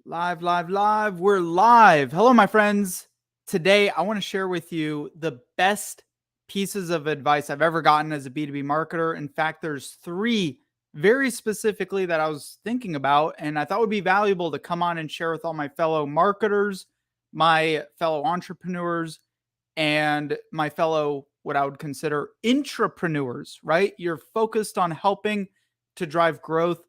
Live, live, live. We're live. Hello, my friends. Today, I want to share with you the best pieces of advice I've ever gotten as a B2B marketer. In fact, there's three very specifically that I was thinking about, and I thought would be valuable to come on and share with all my fellow marketers, my fellow entrepreneurs, and my fellow, what I would consider intrapreneurs, right? You're focused on helping to drive growth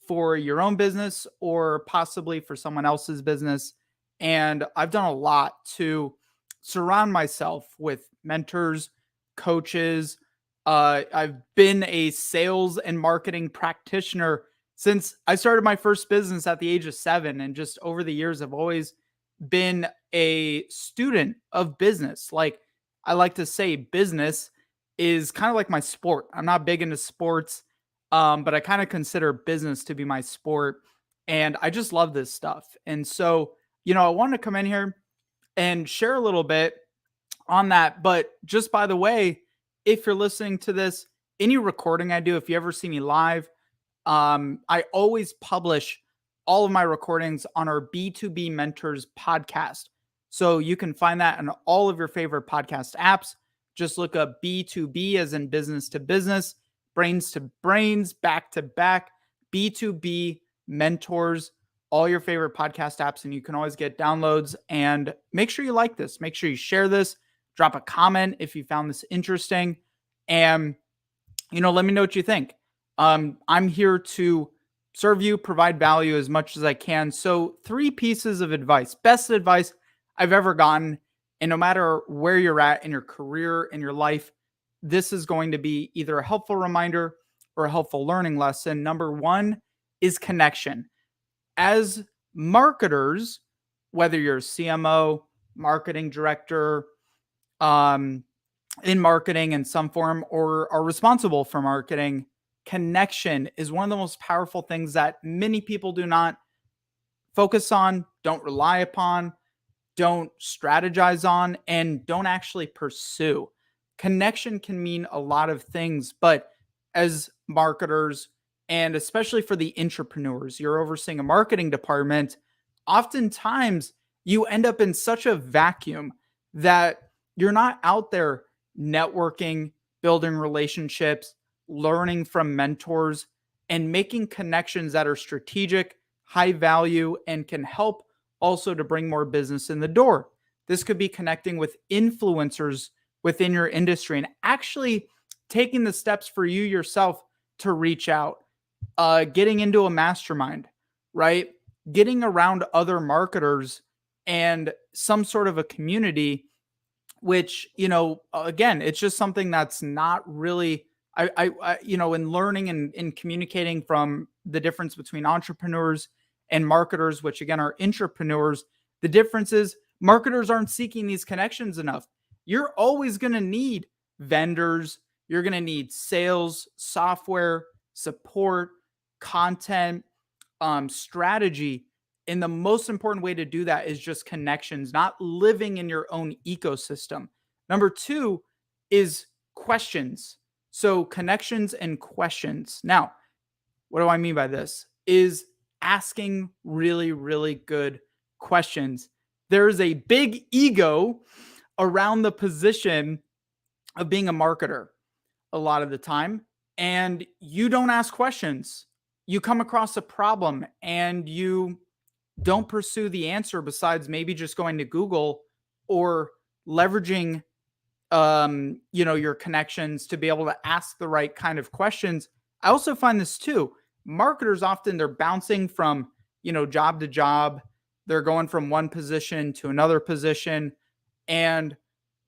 for your own business or possibly for someone else's business. And I've done a lot to surround myself with mentors, coaches. I've been a sales and marketing practitioner since I started my first business at the age of 7. And just over the years, I've always been a student of business. Like I like to say, business is kind of like my sport. I'm not big into sports, but I kind of consider business to be my sport. And I just love this stuff. And so, I wanted to come in here and share a little bit on that. But just by the way, if you're listening to this, any recording I do, if you ever see me live, I always publish all of my recordings on our B2B Mentors podcast. So you can find that in all of your favorite podcast apps. Just look up B2B as in business to business, brains to brains, back to back, B2B Mentors, all your favorite podcast apps, and you can always get downloads. And make sure you like this. Make sure you share this. Drop a comment if you found this interesting. And, let me know what you think. I'm here to serve you, provide value as much as I can. So 3 pieces of advice, best advice I've ever gotten. And no matter where you're at in your career, in your life, this is going to be either a helpful reminder or a helpful learning lesson. Number 1 is connection. As marketers, whether you're a CMO, marketing director, in marketing in some form, or are responsible for marketing, connection is one of the most powerful things that many people do not focus on, don't rely upon, don't strategize on, and don't actually pursue. Connection can mean a lot of things, but as marketers, and especially for the entrepreneurs, you're overseeing a marketing department, oftentimes you end up in such a vacuum that you're not out there networking, building relationships, learning from mentors, and making connections that are strategic, high value, and can help also to bring more business in the door. This could be connecting with influencers within your industry and actually taking the steps for you yourself to reach out, getting into a mastermind, right? Getting around other marketers and some sort of a community, which, again, it's just something that's not really, in learning and in communicating from the difference between entrepreneurs and marketers, which again are intrapreneurs, the difference is marketers aren't seeking these connections enough. You're always going to need vendors. You're going to need sales, software, support, content, strategy. And the most important way to do that is just connections, not living in your own ecosystem. Number 2 is questions. So connections and questions. Now, what do I mean by this? Is asking really, really good questions. There is a big ego around the position of being a marketer a lot of the time, and you don't ask questions. You come across a problem and you don't pursue the answer besides maybe just going to Google or leveraging your connections to be able to ask the right kind of questions. I also find this too. Marketers often, they're bouncing from, job to job. They're going from one position to another position. And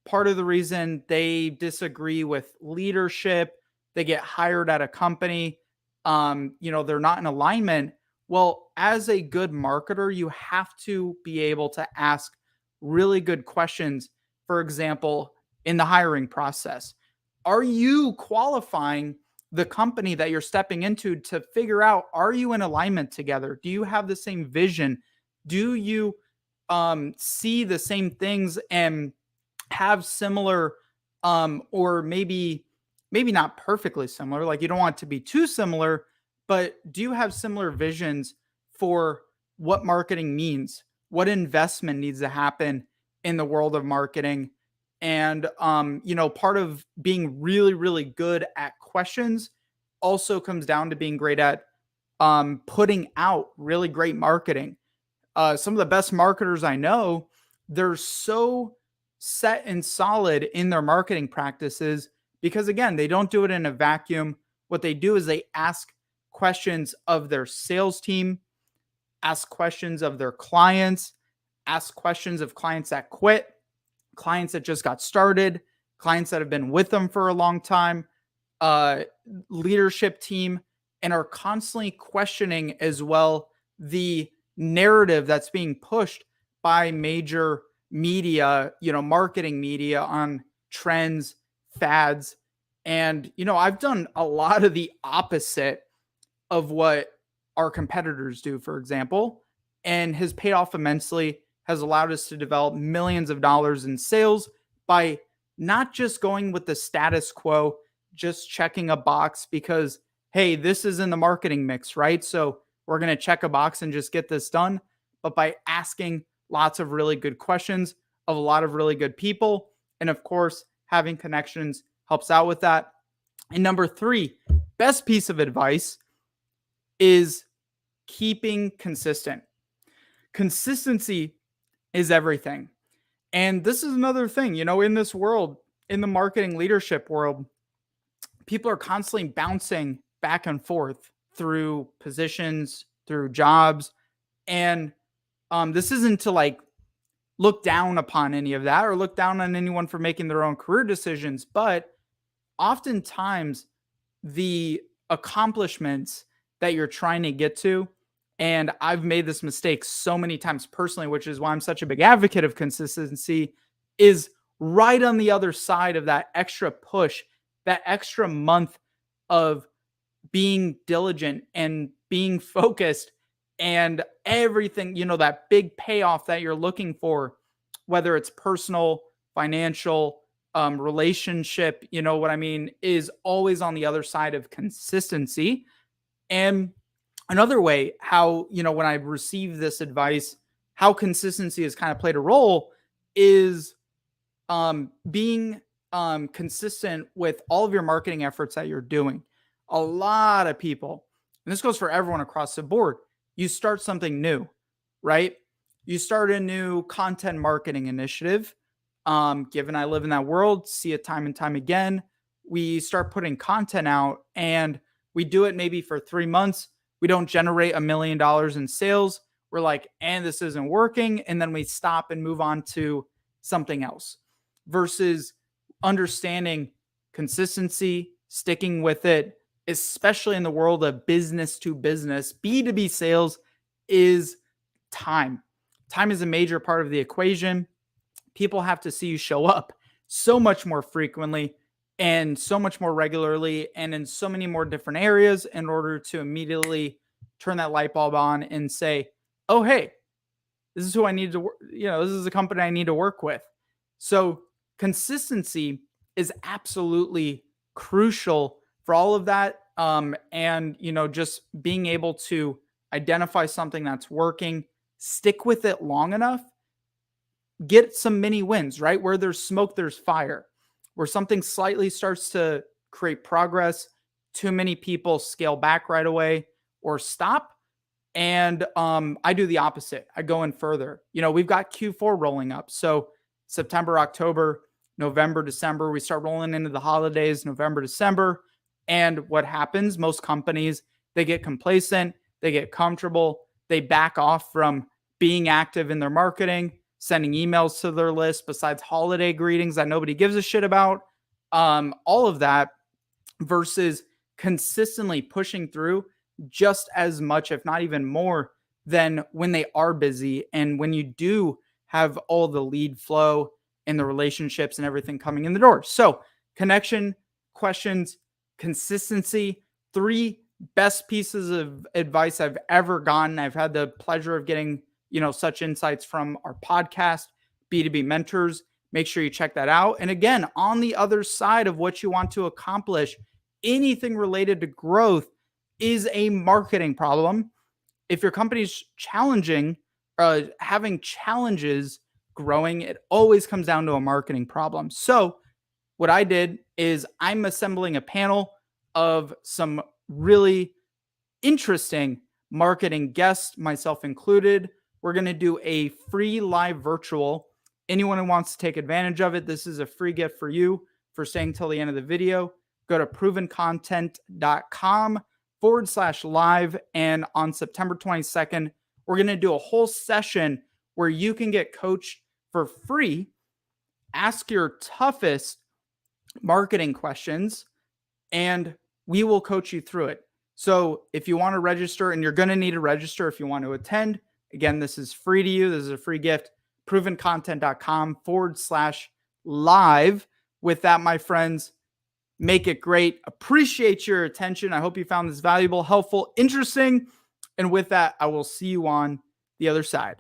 part of the reason they disagree with leadership, they get hired at a company, they're not in alignment. Well, as a good marketer, you have to be able to ask really good questions. For example, in the hiring process, are you qualifying the company that you're stepping into to figure out, are you in alignment together? Do you have the same vision? Do you see the same things and have similar, or maybe not perfectly similar, like you don't want it to be too similar, but do you have similar visions for what marketing means, what investment needs to happen in the world of marketing. And, part of being really, really good at questions also comes down to being great at putting out really great marketing. Some of the best marketers I know, they're so set and solid in their marketing practices because, again, they don't do it in a vacuum. What they do is they ask questions of their sales team, ask questions of their clients, ask questions of clients that quit, clients that just got started, clients that have been with them for a long time, uh, leadership team, and are constantly questioning as well the narrative that's being pushed by major media, marketing media on trends, fads. And, I've done a lot of the opposite of what our competitors do, for example, and has paid off immensely, has allowed us to develop millions of dollars in sales by not just going with the status quo, just checking a box because, hey, this is in the marketing mix, right? So we're going to check a box and just get this done, but by asking lots of really good questions of a lot of really good people. And of course, having connections helps out with that. And number three, best piece of advice is keeping consistent. Consistency is everything. And this is another thing, in this world, in the marketing leadership world, people are constantly bouncing back and forth through positions, through jobs. And this isn't to like look down upon any of that or look down on anyone for making their own career decisions. But oftentimes, the accomplishments that you're trying to get to, and I've made this mistake so many times personally, which is why I'm such a big advocate of consistency, is right on the other side of that extra push, that extra month of being diligent and being focused and everything, that big payoff that you're looking for, whether it's personal, financial, relationship, what I mean, is always on the other side of consistency. And another way how, when I receive this advice, how consistency has kind of played a role is being consistent with all of your marketing efforts that you're doing. A lot of people, and this goes for everyone across the board, you start something new, right? You start a new content marketing initiative. Given I live in that world, see it time and time again, we start putting content out and we do it maybe for 3 months. We don't generate $1 million in sales. We're like, and this isn't working. And then we stop and move on to something else versus understanding consistency, sticking with it, especially in the world of business to business. B2B sales is time. Time is a major part of the equation. People have to see you show up so much more frequently and so much more regularly and in so many more different areas in order to immediately turn that light bulb on and say, oh, hey, this is who I need to work. This is a company I need to work with. So consistency is absolutely crucial for all of that. And, just being able to identify something that's working, stick with it long enough, get some mini wins, right? Where there's smoke, there's fire. Where something slightly starts to create progress, too many people scale back right away or stop. And I do the opposite. I go in further. We've got Q4 rolling up. So September, October, November, December, we start rolling into the holidays, November, December. And what happens? Most companies, they get complacent, they get comfortable, they back off from being active in their marketing, sending emails to their list besides holiday greetings that nobody gives a shit about. All of that versus consistently pushing through just as much, if not even more, than when they are busy. And when you do have all the lead flow and the relationships and everything coming in the door. So connection, questions, consistency, 3 best pieces of advice I've ever gotten. I've had the pleasure of getting, such insights from our podcast, B2B Mentors. Make sure you check that out. And again, on the other side of what you want to accomplish, anything related to growth is a marketing problem. if your company's having challenges growing, it always comes down to a marketing problem. So what I did is I'm assembling a panel of some really interesting marketing guests, myself included. We're going to do a free live virtual. Anyone who wants to take advantage of it, this is a free gift for you for staying till the end of the video. Go to provencontent.com/live. And on September 22nd, we're going to do a whole session where you can get coached for free. Ask your toughest marketing questions and we will coach you through it. So if you want to register, and you're going to need to register if you want to attend, again, this is free to you. This is a free gift. provencontent.com/live. With that, my friends, make it great. Appreciate your attention. I hope you found this valuable, helpful, interesting. And with that, I will see you on the other side.